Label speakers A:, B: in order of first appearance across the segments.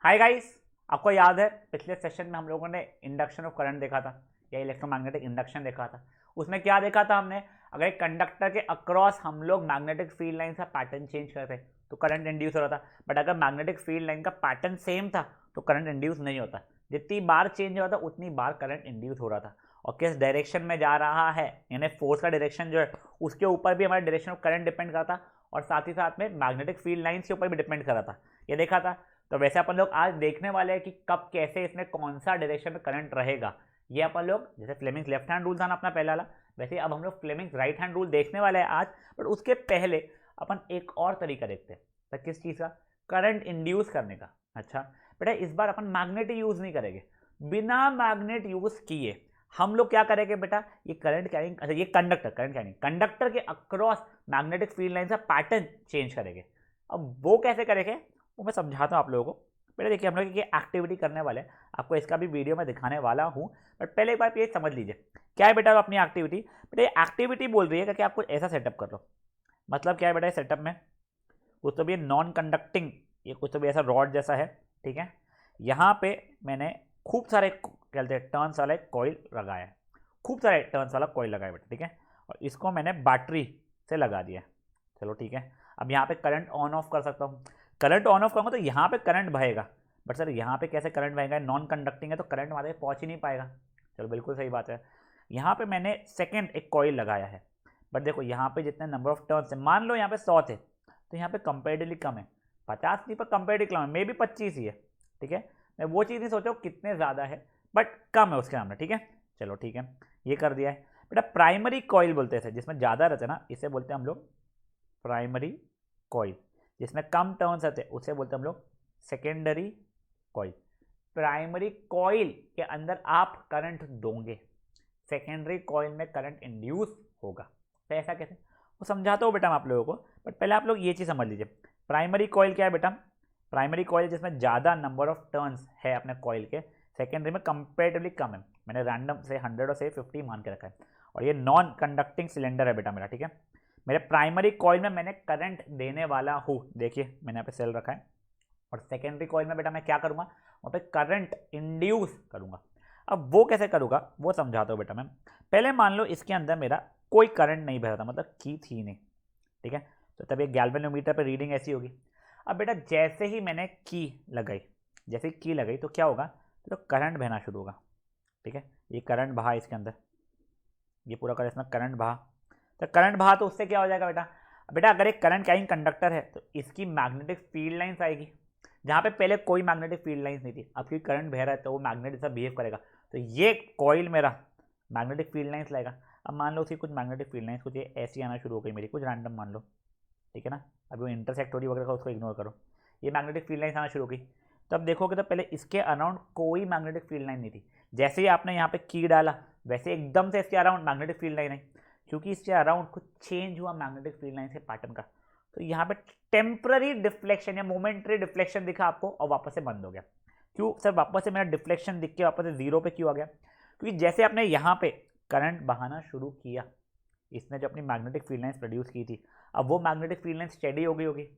A: Hi guys, आपको याद है पिछले सेशन में हम लोगों ने इंडक्शन ऑफ करंट देखा था या इलेक्ट्रोमैग्नेटिक इंडक्शन देखा था। उसमें क्या देखा था हमने, अगर एक कंडक्टर के अक्रॉस हम लोग मैग्नेटिक फील्ड लाइन का पैटर्न चेंज करते तो करंट इंड्यूस हो रहा था। बट अगर मैग्नेटिक फील्ड लाइन का पैटर्न सेम था तो करंट इंड्यूस नहीं होता। जितनी बार चेंज हो रहा था उतनी बार करंट इंड्यूस हो रहा था। और किस डायरेक्शन में जा रहा है, यानी फोर्स का डायरेक्शन जो है उसके ऊपर भी हमारा डायरेक्शन ऑफ करंट डिपेंड करता, और साथ ही साथ में मैग्नेटिक फील्ड लाइन्स के ऊपर भी डिपेंड कर रहा था। ये देखा था। तो वैसे अपन लोग आज देखने वाले हैं कि कब कैसे इसमें कौन सा डायरेक्शन में करंट रहेगा। ये अपन लोग जैसे फ्लेमिंग्स लेफ्ट हैंड रूल था ना अपना पहला वाला, वैसे अब हम लोग फ्लेमिंग्स राइट हैंड रूल देखने वाले हैं आज। बट उसके पहले अपन एक और तरीका देखते हैं। तो किस चीज़ का? करंट इंड्यूस करने का। अच्छा बेटा, इस बार अपन मैग्नेट यूज नहीं करेंगे। बिना मैग्नेट यूज किए हम लोग क्या करेंगे बेटा, ये करंट कैरिंग, अच्छा ये कंडक्टर, करंट कैरिंग कंडक्टर के अक्रॉस मैग्नेटिक फील्ड लाइन का पैटर्न चेंज करेंगे। अब वो कैसे करेंगे वो मैं समझाता हूँ आप लोगों को। पहले देखिए, हम लोग ये एक्टिविटी करने वाले हैं, आपको इसका भी वीडियो में दिखाने वाला हूँ। बट पहले एक बार ये समझ लीजिए क्या है बेटा अपनी एक्टिविटी। बेटा ये एक्टिविटी बोल रही है कि आपको ऐसा सेटअप कर लो। मतलब क्या है बेटा सेटअप में कुछ तो भी नॉन कंडक्टिंग, ये कुछ तो भी ऐसा रॉड जैसा है, ठीक है। यहाँ पे मैंने खूब सारे कहते हैं टर्न्स वाला एक कॉइल लगाया है, खूब सारे टर्न्स वाला कॉइल लगाया बेटा, ठीक है। और इसको मैंने बैटरी से लगा दिया। चलो ठीक है। अब यहाँ पे करंट ऑन ऑफ कर सकता हूँ। करंट ऑन ऑफ करूँगा तो यहाँ पे करंट बहेगा। बट सर यहाँ पे कैसे करंट बहेगा, नॉन कंडक्टिंग है तो करंट वहाँ तक पहुँच ही नहीं पाएगा। चलो बिल्कुल सही बात है। यहाँ पे मैंने सेकेंड एक कॉइल लगाया है। बट देखो यहाँ पे जितने नंबर ऑफ टर्न्स है, मान लो यहाँ पे 100 थे तो यहाँ पे कंपेरेटिवली कम है। 50 नहीं पर कंपेरेटिवली कम है, मे भी 25 ही है, ठीक है। मैं वो चीज़ नहीं सोचा कितने ज़्यादा है, बट कम है उसके सामने, ठीक है। चलो ठीक है, ये कर दिया है बेटा। प्राइमरी कॉइल बोलते थे जिसमें ज़्यादा रहते ना, इसे बोलते हैं हम लोग प्राइमरी कॉइल। जिसमें कम टर्न्स आते उसे बोलते हैं हम लोग सेकेंडरी कॉइल। प्राइमरी कॉइल के अंदर आप करंट दोगे, सेकेंडरी कॉइल में करंट इंड्यूस होगा। तो ऐसा कैसे, वो समझाता हूँ बेटा मैं आप लोगों को। बट पहले आप लोग ये चीज़ समझ लीजिए, प्राइमरी कॉइल क्या है बेटा। प्राइमरी कॉइल जिसमें ज़्यादा नंबर ऑफ टर्न्स है अपने कॉइल के, सेकेंडरी में कंपेरेटिवली कम है। मैंने रैंडम से 100 और से 50 मान के रखा है। और ये नॉन कंडक्टिंग सिलेंडर है बेटा मेरा, ठीक है। मेरे प्राइमरी कॉइल में मैंने करंट देने वाला हूँ, देखिए मैंने यहाँ पे सेल रखा है। और सेकेंडरी कॉइल में बेटा मैं क्या करूँगा, वहाँ पे करंट इंड्यूस करूँगा। अब वो कैसे करूँगा वो समझाता हूँ बेटा मैं। पहले मान लो इसके अंदर मेरा कोई करंट नहीं बह रहा था, मतलब की थी नहीं, ठीक है। तो तब ये गैल्वेनोमीटर पर रीडिंग ऐसी होगी। अब बेटा जैसे ही मैंने की लगाई, जैसे ही की लगाई तो क्या होगा, तो करंट बहना शुरू होगा, ठीक है। ये करंट बहा इसके अंदर, ये पूरा कर इसमें करंट बहा। तो करंट बहा तो उससे क्या हो जाएगा बेटा, बेटा अगर एक करंट कैरिंग कंडक्टर है तो इसकी मैग्नेटिक फील्ड लाइंस आएगी, जहाँ पे पहले कोई मैग्नेटिक फील्ड लाइंस नहीं थी। अब क्योंकि करंट बह रहा है तो वो मैग्नेट जैसा बिहेव करेगा। तो ये कॉइल मेरा मैग्नेटिक फील्ड लाइंस लाएगा। अब मान लो उसकी कुछ मैग्नेटिक फील्ड लाइंस कुछ ऐसी आना शुरू हो गई मेरी, कुछ रैंडम मान लो, ठीक है ना। अभी वो इंटरसेक्ट हो रही वगैरह उसको इग्नोर करो। ये मैग्नेटिक फील्ड लाइन्स आना शुरू हो गई। तो अब देखोगे तो पहले इसके अराउंड कोई मैग्नेटिक फील्ड लाइन नहीं थी। जैसे ही आपने यहाँ पे की डाला वैसे एकदम से इसके अराउंड मैग्नेटिक फील्ड लाइन है, क्योंकि इसके अराउंड कुछ चेंज हुआ मैग्नेटिक फील्ड लाइन से पैटर्न का। तो यहाँ पे टेम्पररी डिफ्लेक्शन या मोमेंटरी डिफ्लेक्शन दिखा आपको और वापस से बंद हो गया। क्यों सर वापस से मेरा डिफ्लेक्शन दिख के वापस से जीरो पे क्यों आ गया, क्योंकि जैसे आपने यहाँ पे करंट बहाना शुरू किया, इसने जो अपनी मैग्नेटिक फील्ड लाइन्स प्रोड्यूस की थी, अब वो मैग्नेटिक फील्ड लाइन स्टेडी हो गई होगी।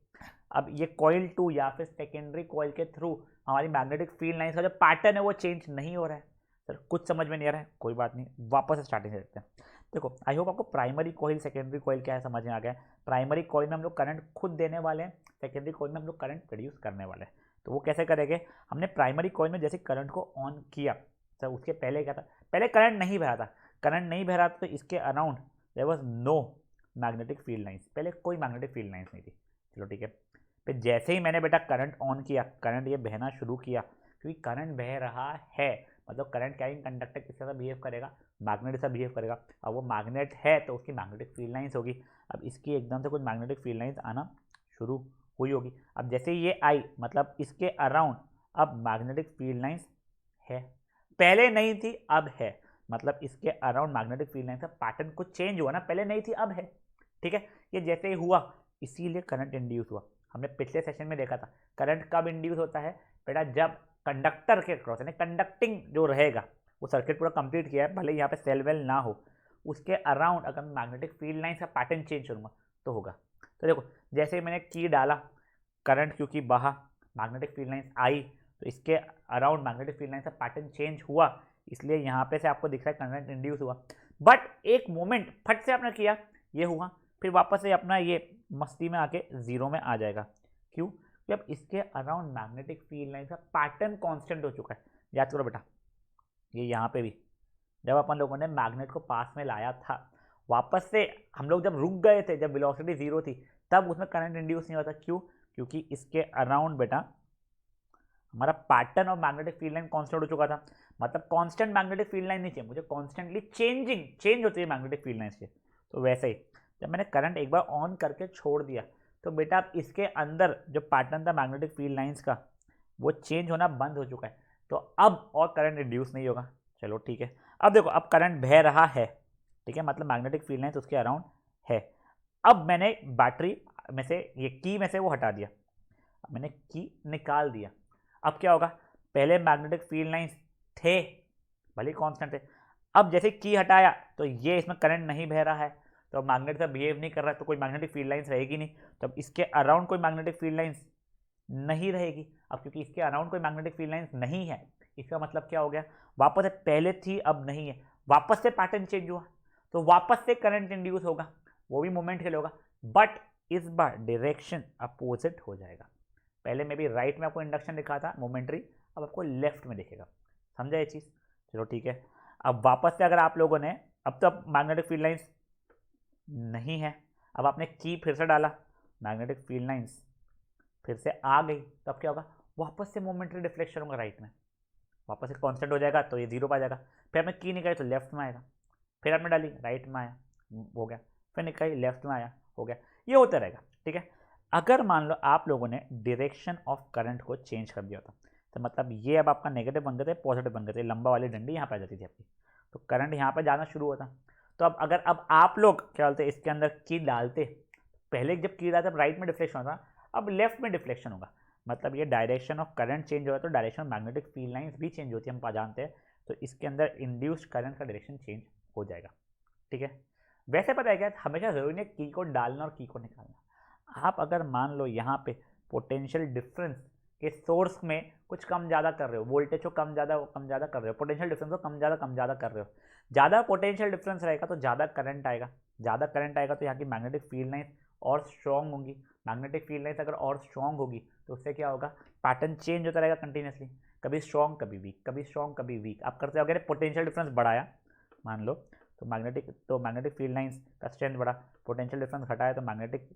A: अब ये कॉइल 2 या फिर सेकेंडरी कॉइल के थ्रू हमारी मैग्नेटिक फील्ड लाइन्स का जो पैटर्न है वो चेंज नहीं हो रहा है। सर कुछ समझ में नहीं आ रहा है, कोई बात नहीं, वापस स्टार्टिंग से देखते हैं। देखो आई होप आपको प्राइमरी कॉइल सेकेंडरी कॉइल क्या है समझ में आ गया है। प्राइमरी कॉइल में हम लोग करंट खुद देने वाले हैं, सेकेंडरी कॉइल में हम लोग करंट प्रोड्यूस करने वाले हैं। तो वो कैसे करेंगे, हमने प्राइमरी कॉइल में जैसे करंट को ऑन किया, सर उसके पहले क्या था, पहले करंट नहीं बह रहा था। करंट नहीं बह रहा था तो इसके around there was no magnetic field lines, पहले कोई मैग्नेटिक फील्ड लाइंस नहीं थी। चलो ठीक है। फिर जैसे ही मैंने बेटा करंट ऑन किया, करंट ये बहना शुरू किया, क्योंकि करंट बह रहा है मतलब करंट कैरिंग कंडक्टर किस तरह बिहेव करेगा, मैग्नेट सा बिहेव करेगा। अब वो मैग्नेट है तो उसकी मैग्नेटिक फील्ड लाइंस होगी। अब इसकी एकदम से कुछ मैग्नेटिक फील्ड लाइंस आना शुरू हुई होगी। अब जैसे ये आई मतलब इसके अराउंड अब मैग्नेटिक फील्ड लाइंस है, पहले नहीं थी अब है, मतलब इसके अराउंड मैग्नेटिक फील्ड लाइन का पैटर्न कुछ चेंज हुआ ना, पहले नहीं थी अब है, ठीक है। ये जैसे ही हुआ इसीलिए करंट इंड्यूस हुआ। हमने पिछले सेशन में देखा था करंट कब इंड्यूस होता है बेटा, जब कंडक्टर के क्रॉस यानी कंडक्टिंग जो रहेगा वो सर्किट पूरा कंप्लीट किया है, भले यहाँ पे सेल वेल ना हो, उसके अराउंड अगर मैग्नेटिक फील्ड लाइन का पैटर्न चेंज करूँगा तो होगा। तो देखो जैसे मैंने की डाला, करंट क्योंकि बहा, मैग्नेटिक फील्ड लाइन्स आई, तो इसके अराउंड मैग्नेटिक फील्ड लाइन का पैटर्न चेंज हुआ, इसलिए यहाँ पे से आपको दिख रहा है करंट इंड्यूस हुआ। बट एक मोमेंट फट से आपने किया, ये हुआ, फिर वापस से अपना ये मस्ती में आके जीरो में आ जाएगा। क्यों? जब इसके अराउंड मैग्नेटिक फील्ड लाइन का पैटर्न कांस्टेंट हो चुका है। याद करो बेटा, ये यहाँ पे भी जब अपन लोगों ने मैग्नेट को पास में लाया था, वापस से हम लोग जब रुक गए थे, जब वेलोसिटी जीरो थी, तब उसमें करंट इंड्यूस नहीं होता। क्यों? क्योंकि इसके अराउंड बेटा हमारा पैटर्न और मैग्नेटिक फील्ड लाइन कांस्टेंट हो चुका था। मतलब कांस्टेंट मैग्नेटिक फील्ड लाइन नहीं चाहिए मुझे, कॉन्स्टेंटली चेंज होती है मैग्नेटिक फील्ड लाइन से। तो वैसे ही जब मैंने करंट एक बार ऑन करके छोड़ दिया, तो बेटा अब इसके अंदर जो पैटर्न था मैग्नेटिक फील्ड लाइंस का, वो चेंज होना बंद हो चुका है। तो अब और करंट इंड्यूस नहीं होगा। चलो ठीक है, अब देखो अब करंट बह रहा है, ठीक है, मतलब मैग्नेटिक फील्ड लाइंस उसके अराउंड है। अब मैंने बैटरी में से ये की में से वो हटा दिया, अब मैंने की निकाल दिया। अब क्या होगा? पहले मैग्नेटिक फील्ड लाइंस थे, भले कांस्टेंट थे, अब जैसे की हटाया तो ये इसमें करंट नहीं बह रहा है, तो मैग्नेट से बिहेव नहीं कर रहा है, तो कोई मैग्नेटिक फील्ड लाइंस रहेगी नहीं। तो अब इसके अराउंड कोई मैग्नेटिक फील्ड लाइंस नहीं रहेगी। अब क्योंकि इसके अराउंड कोई मैग्नेटिक फील्ड लाइंस नहीं है, इसका मतलब क्या हो गया? वापस से पहले थी अब नहीं है, वापस से पैटर्न चेंज हुआ, तो वापस से करंट इंड्यूस होगा, वो भी मोमेंट के लिए होगा, बट इस बार डायरेक्शन अपोजिट हो जाएगा। पहले मैं भी राइट में आपको इंडक्शन दिखा था मोमेंट्री, अब आपको लेफ्ट में दिखेगा। समझा ये चीज़? चलो ठीक है। अब वापस से अगर आप लोगों ने, अब तो मैग्नेटिक फील्ड लाइंस नहीं है, अब आपने की फिर से डाला, मैग्नेटिक फील्ड लाइंस फिर से आ गई, तो अब क्या होगा? वापस से मोमेंट्री डिफ्लेक्शन होगा राइट में, वापस से कांस्टेंट हो जाएगा, तो ये जीरो पर आ जाएगा। फिर आपने की निकाली तो लेफ्ट में आएगा, फिर आपने डाली राइट में आया, हो गया, फिर निकाली लेफ्ट में आया, हो गया। ये होता रहेगा, ठीक है। अगर मान लो आप लोगों ने डायरेक्शन ऑफ करंट को चेंज कर दिया होता, तो मतलब ये अब आपका नेगेटिव बन गए थे, पॉजिटिव बन गए थे, लंबा वाली डंडी यहाँ पर आ जाती थी आपकी, तो करंट यहाँ पर जाना शुरू होता। तो अब अगर अब आप लोग क्या बोलते इसके अंदर की डालते, पहले जब की डालते राइट में डिफ्लेक्शन होता, अब लेफ्ट में डिफ्लेक्शन होगा, मतलब ये डायरेक्शन ऑफ करंट चेंज होगा तो direction of magnetic field lines भी चेंज होती है, हम जानते हैं। तो इसके अंदर इंड्यूस्ड करंट का डायरेक्शन चेंज हो जाएगा, ठीक है। वैसे पता है क्या, हमेशा जरूरी नहीं की को डालना और की को निकालना। आप अगर मान लो यहाँ पे पोटेंशियल डिफरेंस के सोर्स में कुछ कम ज़्यादा कर रहे हो, वोल्टेज को कम ज़्यादा कर रहे हो, पोटेंशियल डिफरेंस को कम ज़्यादा कर रहे हो, ज़्यादा पोटेंशियल डिफरेंस रहेगा तो ज़्यादा करंट आएगा, ज़्यादा करंट आएगा तो यहाँ की मैग्नेटिक फील्ड लाइंस और स्ट्रॉन्ग होंगी। मैग्नेटिक फील्ड लाइंस अगर और स्ट्रॉन्ग होगी तो उससे क्या होगा? पैटर्न चेंज होता रहेगा कंटिन्यूसली, कभी स्ट्रॉन्ग कभी वीक, कभी स्ट्रॉन्ग कभी वीक। आप करते हो, अगर पोटेंशियल डिफरेंस बढ़ाया मान लो, तो मैग्नेटिक फील्ड लाइंस का स्ट्रेंथ बढ़ा, पोटेंशियल डिफरेंस घटाया तो मैग्नेटिक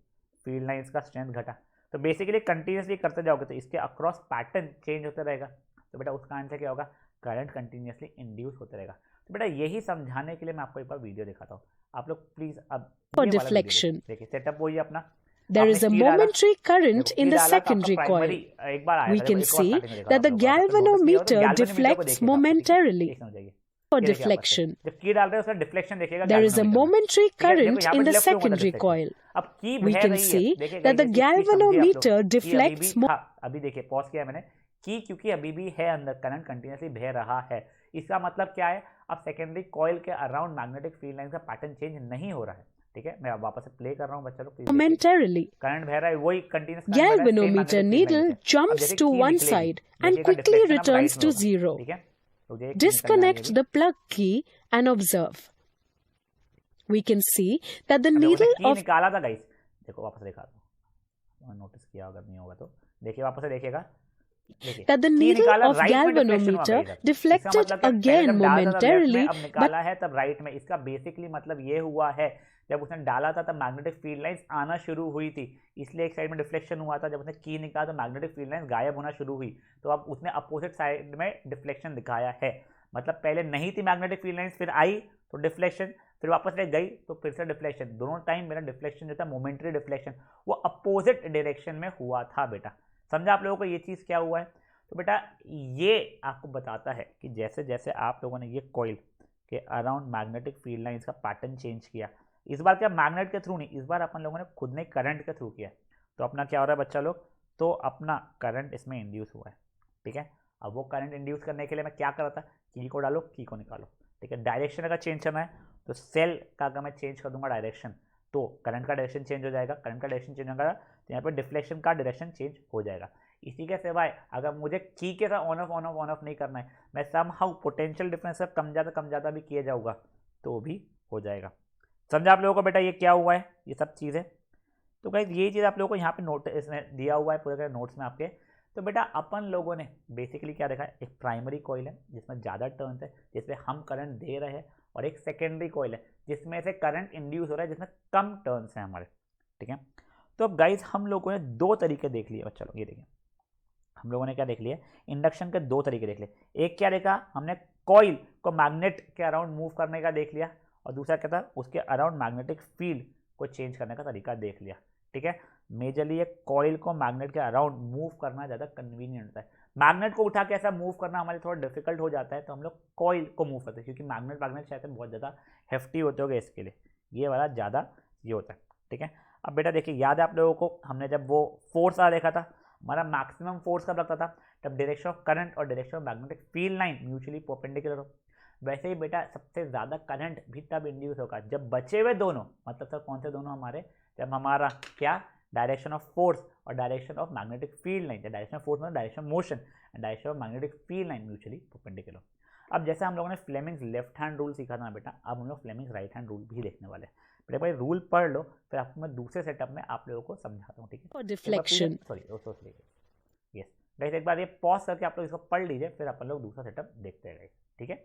A: फील्ड लाइंस का स्ट्रेंथ घटा। तो बेसिकली कंटिन्यूसली करते जाओगे तो इसके अक्रॉस पैटर्न चेंज होता रहेगा, तो बेटा उसका आंसर क्या होगा? करंट कंटिन्यूसली इंड्यूस होता रहेगा। तो बेटा यही समझाने के लिए मैं आपको एक बार वीडियो दिखाता हूँ, आप लोग प्लीज अब
B: deflection.
A: देखिए, सेटअप वही अपना,
B: There is a momentary current in the secondary coil.
A: एक बार आया
B: We
A: था,
B: can
A: एक और
B: see
A: starting में देखा
B: that the
A: था, आप लोग notice किया हो तो
B: galvanometer
A: galvanometer को
B: deflects
A: देखिएगा,
B: momentarily
A: एक समझ जाइए,
B: for
A: ये देखिए आपस से।
B: deflection.
A: जब की डाल रहे हो उसका डिफ्लेक्शन देखिएगा
B: There is a
A: galvanometer में,
B: momentary
A: ठीक है। देखो
B: current
A: यहाँ
B: in
A: पे
B: the
A: लेफ्ट में होगा
B: secondary
A: डिफ्लेक्शन,
B: coil.
A: अब की
B: We
A: बह
B: can
A: रही है,
B: see
A: देखिएगा
B: that the
A: इस चीज समझिए आप
B: galvanometer
A: लोग, की अभी
B: deflects
A: भी, हाँ अभी देखिए पॉज किया मैंने, की क्योंकि अभी भी है अंदर, करंट कंटिन्यूसली बह रहा है, इसका मतलब क्या है? अब सेकेंडरी कॉइल के अराउंड मैग्नेटिक फील्ड लाइन का पैटर्न चेंज नहीं हो रहा है, ठीक है। मैं वापस से प्ले कर रहा हूँ बच्चा लोग,
B: momentarily.
A: करंट बह रहा है, वही continuous
B: Galvanometer needle jumps to one side and quickly returns to zero. Disconnect the plug key and observe. We can see that the needle of
A: निकाला था गाइस, देखो वापस दिखा दो, नोटिस किया अगर नहीं होगा तो देखिए, वापस से देखिएगा,
B: that the needle of galvanometer deflected again momentarily,
A: अब निकाला है तब राइट में। इसका बेसिकली मतलब ये हुआ है, जब उसने डाला था तब मैग्नेटिक फील्ड लाइंस आना शुरू हुई थी, इसलिए एक साइड में डिफ्लेक्शन हुआ था। जब उसने की निकाला तो मैग्नेटिक फील्ड लाइंस गायब होना शुरू हुई, तो अब उसने अपोजिट साइड में डिफ्लेक्शन दिखाया है। मतलब पहले नहीं थी मैग्नेटिक फील्ड लाइंस, फिर आई तो डिफ्लेक्शन, फिर वापस ले गई तो फिर से डिफ्लेक्शन। दोनों टाइम मेरा डिफ्लेक्शन जो था मोमेंटरी डिफ्लेक्शन, वो अपोजिट डायरेक्शन में हुआ था बेटा। समझा आप लोगों को ये चीज़ क्या हुआ है? तो बेटा ये आपको बताता है कि जैसे जैसे आप लोगों ने ये कॉइल के अराउंड मैग्नेटिक फील्ड लाइंस का पैटर्न चेंज किया, इस बार क्या मैग्नेट के थ्रू नहीं, इस बार अपन लोगों ने खुद ने करंट के थ्रू किया, तो अपना क्या हो रहा है बच्चा लोग? तो अपना करंट इसमें इंड्यूस हुआ है, ठीक है। अब वो करंट इंड्यूस करने के लिए मैं क्या कर रहा था? की को डालो, की को निकालो, ठीक है। डायरेक्शन अगर चेंज करना है तो सेल का अगर मैं चेंज कर दूंगा डायरेक्शन, तो करंट का डायरेक्शन चेंज हो जाएगा, करंट का डायरेक्शन चेंज होगा तो यहाँ पर डिफ्लेक्शन का डायरेक्शन चेंज हो जाएगा। इसी के सिवाय अगर मुझे की के साथ ऑन ऑफ नहीं करना है, मैं सम हाउ पोटेंशियल डिफरेंस कम ज़्यादा भी किया जाऊँगा तो भी हो जाएगा। समझा आप लोगों को बेटा ये क्या हुआ है, ये सब चीज़ें। तो गाइस ये चीज़ आप लोगों को यहाँ पे नोट इसमें दिया हुआ है पूरे नोट्स में आपके। तो बेटा अपन लोगों ने बेसिकली क्या देखा है, एक प्राइमरी कॉइल है जिसमें ज़्यादा टर्न्स है जिसमें हम करंट दे रहे हैं, और एक सेकेंडरी कॉइल है जिसमें से करंट इंड्यूस हो रहा है जिसमें कम टर्न्स हैं हमारे, ठीक है। तो अब गाइस हम लोगों ने दो तरीके देख लिए, चलो ये देखिए हम लोगों ने क्या देख लिया, इंडक्शन के दो तरीके देख लिए। एक क्या देखा हमने, कॉइल को मैग्नेट के अराउंड मूव करने का देख लिया, और दूसरा क्या था, उसके अराउंड मैग्नेटिक फील्ड को चेंज करने का तरीका देख लिया, ठीक है। मेजरली ये कॉइल को मैग्नेट के अराउंड मूव करना ज़्यादा कन्वीनियंट होता है। मैग्नेट को उठा के ऐसा मूव करना हमारे थोड़ा डिफिकल्ट हो जाता है, तो हम लोग कॉइल को मूव करते हैं, क्योंकि मैग्नेट शायद बहुत ज़्यादा हेफ्टी होते होंगे, इसके लिए ये वाला ज़्यादा ये होता है, ठीक है। अब बेटा देखिए याद है आप लोगों को, हमने जब वो फोर्स आ देखा था, हमारा मैक्सिमम फोर्स कब लगता था, तब डायरेक्शन ऑफ करंट और direction of magnetic field line mutually perpendicular हो। वैसे ही बेटा सबसे ज़्यादा करंट भी तब इंड्यूस होगा जब बचे हुए दोनों, मतलब सर कौन से दोनों हमारे, जब हमारा क्या, डायरेक्शन ऑफ फोर्स और direction of magnetic field line, direction of force मतलब direction of motion and direction of magnetic field line mutually perpendicular. अब जैसे हम लोगों ने फ्लेमिंग्स लेफ्ट हैंड रूल सीखा था ना बेटा, अब हम लोग फ्लेमिंग्स राइट हैंड रूल भी देखने वाले हैं। बेटा भाई रूल पढ़ लो, फिर आपको मैं दूसरे सेटअप में आप लोगों को समझाता हूँ, ठीक है।
B: डिफ्लेक्शन,
A: सॉरी यस गाइस, एक बार ये पॉज करके आप लोग इसको पढ़ लीजिए, फिर अपन लोग दूसरा सेटअप देखते हैं, ठीक है।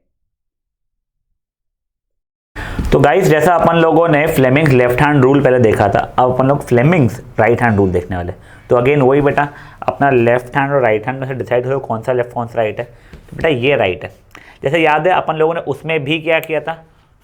A: तो गाइस जैसा अपन लोगों ने फ्लेमिंग्स लेफ्ट हैंड रूल पहले देखा था, अब अपन लोग फ्लेमिंग्स राइट हैंड रूल देखने वाले। तो अगेन वही बेटा, अपना लेफ्ट हैंड और राइट हैंड में से डिसाइड हो कौन सा लेफ्ट कौन सा राइट है। तो बेटा ये राइट है। जैसे याद है अपन लोगों ने उसमें भी क्या किया था,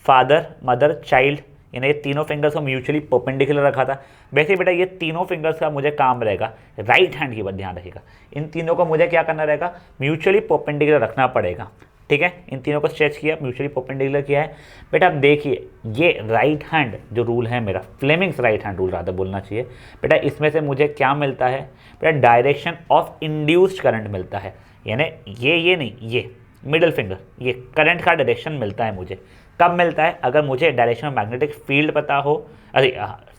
A: फादर मदर चाइल्ड, यानी ये तीनों फिंगर्स को म्यूचुअली परपेंडिकुलर रखा था। वैसे बेटा ये तीनों फिंगर्स का मुझे काम रहेगा, राइट हैंड की बात ध्यान रखिएगा, इन तीनों को मुझे क्या करना रहेगा, म्यूचुअली परपेंडिकुलर रखना पड़ेगा, ठीक है। इन तीनों को स्ट्रेच किया, म्यूचुअली परपेंडिकुलर किया है। बेटा अब देखिए ये राइट हैंड जो रूल है मेरा, फ्लेमिंग्स राइट हैंड रूल ज़्यादा बोलना चाहिए बेटा, इसमें से मुझे क्या मिलता है बेटा, डायरेक्शन ऑफ इंड्यूस्ड करंट मिलता है, यानी ये नहीं, ये मिडिल फिंगर, ये करंट का डायरेक्शन मिलता है मुझे। कब मिलता है, अगर मुझे डायरेक्शन ऑफ मैग्नेटिक फील्ड पता हो, अरे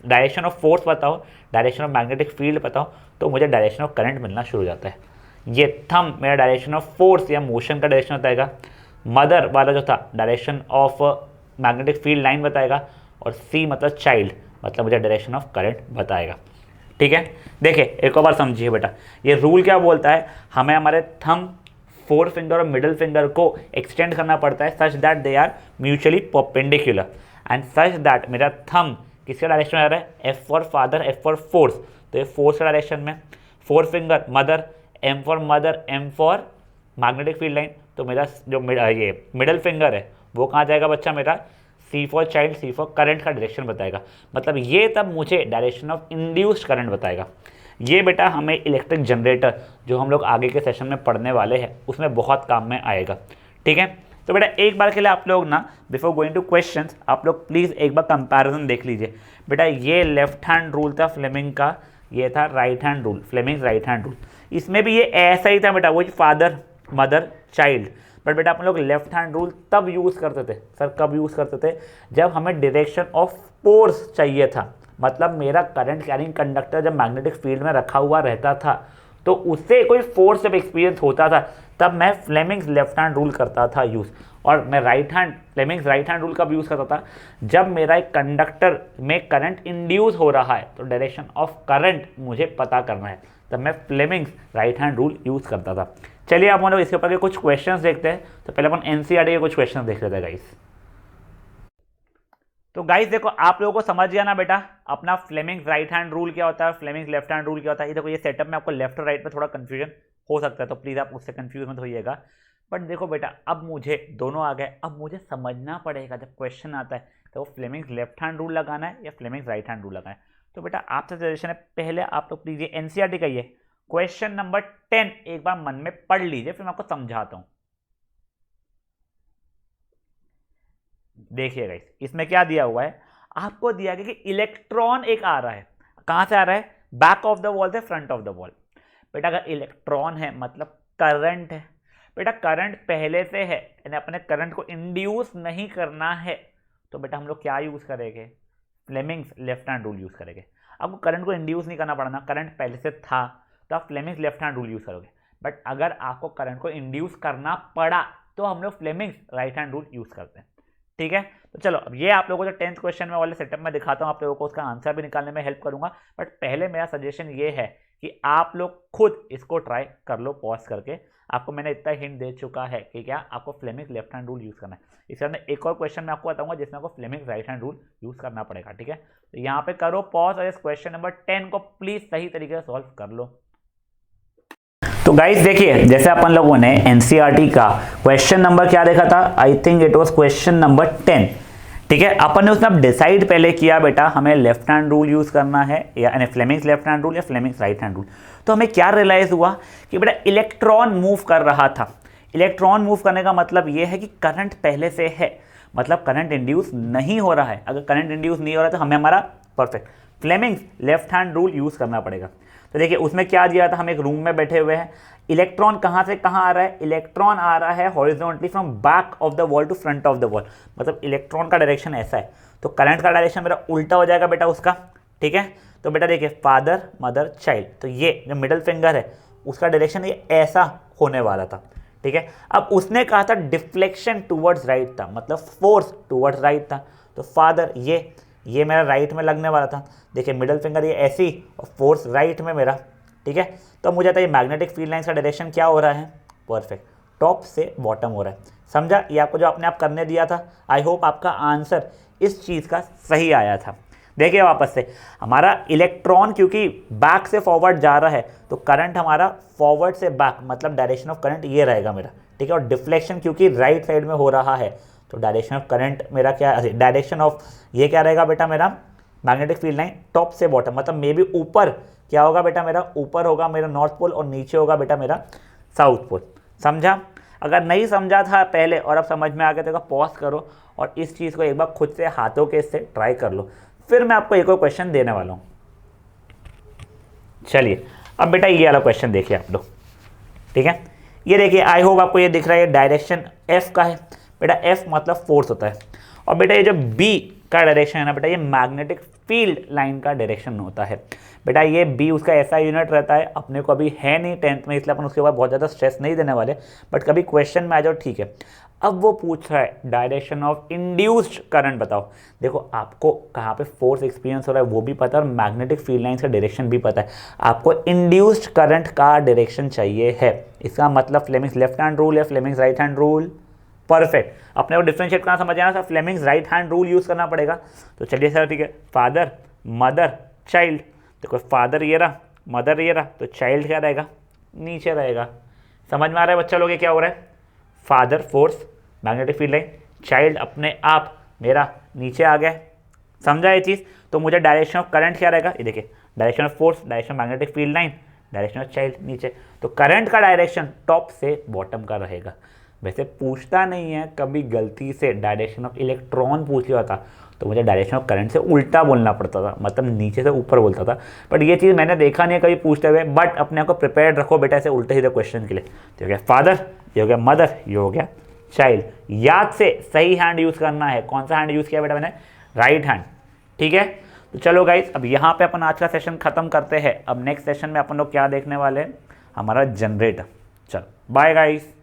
A: डायरेक्शन ऑफ फोर्स पता हो, डायरेक्शन ऑफ मैग्नेटिक फील्ड पता हो, तो मुझे डायरेक्शन ऑफ करंट मिलना शुरू हो जाता है। ये थंब मेरा डायरेक्शन ऑफ फोर्स या मोशन का डायरेक्शन बताएगा, मदर वाला जो था direction of magnetic field line बताएगा, और सी मतलब चाइल्ड, मतलब मुझे डायरेक्शन ऑफ करंट बताएगा, ठीक है। देखिए एक और बार समझिए बेटा, ये रूल क्या बोलता है, हमें हमारे थंब, फोर फिंगर और मिडिल फिंगर को एक्सटेंड करना पड़ता है such that they are mutually perpendicular and such that मेरा थंब किसके डायरेक्शन में आ रहा है, F for father F for force, तो ये फोर्स के डायरेक्शन में, forefinger mother, M for mother M for magnetic field line, तो मेरा जो ये मिडिल फिंगर है वो कहाँ जाएगा बच्चा, मेरा C for child, C for current का डायरेक्शन बताएगा, मतलब ये तब मुझे डायरेक्शन ऑफ इंड्यूस्ड करंट बताएगा। ये बेटा हमें इलेक्ट्रिक जनरेटर जो हम लोग आगे के सेशन में पढ़ने वाले हैं उसमें बहुत काम में आएगा, ठीक है। तो बेटा एक बार के लिए आप लोग ना, बिफोर गोइंग टू क्वेश्चंस, आप लोग प्लीज़ एक बार कंपैरिजन देख लीजिए। बेटा ये लेफ्ट हैंड रूल था फ्लेमिंग का, ये था right hand rule, Fleming right hand rule. इसमें भी ये ऐसा ही था बेटा, वही फादर मदर चाइल्ड, बट बेटा अपन लोग लेफ्ट हैंड रूल तब यूज़ करते थे, सर कब यूज़ करते थे, जब हमें डायरेक्शन ऑफ फोर्स चाहिए था, मतलब मेरा करंट कैरिंग कंडक्टर जब मैग्नेटिक फील्ड में रखा हुआ रहता था तो उससे कोई फोर्स जब एक्सपीरियंस होता था तब मैं फ्लेमिंग्स लेफ्ट हैंड रूल करता था यूज़, और मैं फ्लेमिंग्स राइट हैंड रूल कब यूज़ करता था, जब मेरा एक कंडक्टर में करंट इंड्यूस हो रहा है तो डायरेक्शन ऑफ करंट मुझे पता करना है, तब मैं Fleming's right hand rule use करता था। चलिए आप लोग इसके ऊपर के कुछ क्वेश्चंस देखते हैं। तो पहले अपन एनसीईआरटी के कुछ क्वेश्चंस देख लेते हैं गाइस। तो गाइस देखो आप लोगों को समझ गया ना बेटा, अपना फ्लेमिंग्स राइट हैंड रूल क्या होता है, फ्लेमिंग्स लेफ्ट हैंड रूल क्या होता है। ये देखो ये सेटअप में आपको लेफ्ट और राइट में थोड़ा कंफ्यूजन हो सकता है, तो प्लीज़ आप उससे कंफ्यूज मत होइएगा। बट देखो बेटा अब मुझे दोनों आ गए, अब मुझे समझना पड़ेगा जब क्वेश्चन आता है तो वो फ्लेमिंग्स लेफ्ट हैंड रूल लगाना है या फ्लेमिंग्स राइट हैंड रूल लगाना है। तो बेटा आपसे सजेशन है पहले आप लोग प्लीज़ ये एनसीईआरटी का ये क्वेश्चन नंबर 10 एक बार मन में पढ़ लीजिए, फिर मैं आपको समझाता हूँ। देखिए गाइस इसमें क्या दिया हुआ है, आपको दिया गया कि इलेक्ट्रॉन एक आ रहा है, कहां से आ रहा है, बैक ऑफ द वॉल से फ्रंट ऑफ द वॉल। बेटा अगर इलेक्ट्रॉन है मतलब करंट है, बेटा करंट पहले से है यानी अपने करंट को इंड्यूस नहीं करना है, तो बेटा हम लोग क्या यूज करेंगे, Fleming's left hand rule use करेंगे। आपको करंट को इंड्यूस नहीं करना पड़ना, करंट पहले से था तो आप Fleming's left hand rule use करोगे, बट अगर आपको करंट को इंड्यूस करना पड़ा तो हम लोग Fleming's right hand rule use करते हैं। ठीक है, तो चलो अब ये आप लोगों को जो 10th क्वेश्चन में वाले सेटअप में दिखाता हूँ, आप लोगों को उसका आंसर भी निकालने में हेल्प करूंगा, बट पहले मेरा सजेशन ये है कि आप लोग खुद इसको ट्राई कर लो पॉज करके। आपको मैंने इतना हिंट दे चुका है कि क्या आपको Fleming's left hand rule use करना है। इसके बाद में एक और क्वेश्चन मैं आपको बताऊंगा जिसमें आपको Fleming's right hand rule use करना पड़ेगा। ठीक है, तो यहाँ पे करो पॉज और इस क्वेश्चन नंबर 10 को प्लीज सही तरीके से सॉल्व कर लो। तो गाइस देखिए, जैसे अपन लोगों ने एनसीईआरटी का क्वेश्चन नंबर क्या देखा था, I think it was question number 10। ठीक है, अपन ने उसमें अब डिसाइड पहले किया बेटा हमें लेफ्ट हैंड रूल यूज करना है या फ्लेमिंग्स लेफ्ट हैंड रूल या फ्लेमिंग्स राइट हैंड रूल। तो हमें क्या रियलाइज हुआ कि बेटा इलेक्ट्रॉन मूव कर रहा था। इलेक्ट्रॉन मूव करने का मतलब ये है कि करंट पहले से है, मतलब करंट इंड्यूस नहीं हो रहा है। अगर करंट इंड्यूस नहीं हो रहा है तो हमें हमारा perfect Fleming's left hand rule use करना पड़ेगा। तो देखिए उसमें क्या दिया था, हम एक रूम में बैठे हुए हैं, इलेक्ट्रॉन कहाँ से कहाँ आ रहा है, इलेक्ट्रॉन आ रहा है horizontally from back of the wall to front of the wall, मतलब इलेक्ट्रॉन का डायरेक्शन ऐसा है, तो करंट का डायरेक्शन मेरा उल्टा हो जाएगा बेटा उसका। ठीक है, तो बेटा देखिए फादर मदर चाइल्ड, तो ये जो मिडल फिंगर है उसका डायरेक्शन ये ऐसा होने वाला था। ठीक है, अब उसने कहा था डिफ्लेक्शन टूवर्ड्स राइट था, मतलब फोर्स टूवर्ड्स राइट था, तो फादर ये मेरा राइट में लगने वाला था। देखिए मिडल फिंगर ये ऐसी और फोर्स राइट में मेरा। ठीक है, तो मुझे आता है मैग्नेटिक फील्ड लाइन का डायरेक्शन क्या हो रहा है, परफेक्ट टॉप से बॉटम हो रहा है। समझा, ये आपको जो अपने आप करने दिया था, आई होप आपका आंसर इस चीज़ का सही आया था। देखिए वापस से हमारा इलेक्ट्रॉन क्योंकि बैक से फॉरवर्ड जा रहा है तो करंट हमारा फॉरवर्ड से बैक, मतलब डायरेक्शन ऑफ करंट ये रहेगा मेरा। ठीक है, और डिफ्लेक्शन क्योंकि राइट साइड में हो रहा है तो डायरेक्शन ऑफ करंट मेरा क्या, डायरेक्शन ऑफ ये क्या रहेगा बेटा मेरा मैग्नेटिक फील्ड लाइन टॉप से बॉटम, मतलब मे बी ऊपर क्या होगा बेटा मेरा, ऊपर होगा मेरा नॉर्थ पोल और नीचे होगा बेटा मेरा साउथ पोल। समझा, अगर नहीं समझा था पहले और अब समझ में आ गया तो पॉज करो और इस चीज़ को एक बार खुद से हाथों के इससे ट्राई कर लो, फिर मैं आपको एक और क्वेश्चन देने वाला हूँ। चलिए अब बेटा ये वाला क्वेश्चन देखिए आप लोग। ठीक है, ये देखिए आई होप आपको ये दिख रहा है, डायरेक्शन एफ का है बेटा, एफ मतलब फोर्स होता है, और बेटा ये जो बी का डायरेक्शन है ना बेटा, ये मैग्नेटिक फील्ड लाइन का डायरेक्शन होता है बेटा। ये बी उसका ऐसा यूनिट रहता है, अपने को अभी है नहीं 10th में, इसलिए अपन उसके बाद बहुत ज़्यादा स्ट्रेस नहीं देने वाले, बट कभी क्वेश्चन में आ जाओ। ठीक है, अब वो पूछ रहा है डायरेक्शन ऑफ इंड्यूस्ड करंट बताओ। देखो आपको कहाँ पे फोर्स एक्सपीरियंस हो रहा है वो भी पता है और मैग्नेटिक फील्ड लाइन का डायरेक्शन भी पता है, आपको इंड्यूस्ड करंट का डायरेक्शन चाहिए है। इसका मतलब फ्लेमिंग्स लेफ्ट हैंड रूल या Fleming's right hand rule, perfect. अपने को डिफ्रेंशिएट करना समझ आना, Fleming's right hand rule use करना पड़ेगा। तो चलिए सर ठीक है, फादर मदर चाइल्ड, देखो फादर ये रहा मदर ये रहा, तो चाइल्ड क्या रहेगा, नीचे रहेगा। समझ में आ रहा है बच्चा लोग ये क्या हो रहा है, father force magnetic field line, child अपने आप मेरा नीचे आ गया। समझा ये चीज़, तो मुझे डायरेक्शन ऑफ करंट क्या रहेगा, ये देखिए direction of force, direction magnetic field line, direction of child नीचे, तो करंट का डायरेक्शन टॉप से बॉटम का रहेगा। वैसे पूछता नहीं है, कभी गलती से डायरेक्शन ऑफ इलेक्ट्रॉन पूछ लिया था तो मुझे डायरेक्शन ऑफ करंट से उल्टा बोलना पड़ता था, मतलब नीचे से ऊपर बोलता था, बट ये चीज़ मैंने देखा नहीं है कभी पूछते हुए। बट अपने आप को प्रिपेयर्ड रखो बेटा ऐसे उल्टे सीधे क्वेश्चन के लिए। तो हो गया फादर, ये हो गया मदर, ये हो गया चाइल्ड। याद से सही हैंड यूज़ करना है। कौन सा हैंड यूज़ किया बेटा मैंने, राइट हैंड। ठीक है, तो चलो गाइस अब यहाँ पे अपन आज का सेशन खत्म करते हैं। अब नेक्स्ट सेशन में अपन लोग क्या देखने वाले हैं, हमारा जनरेटर। चलो बाय गाइस।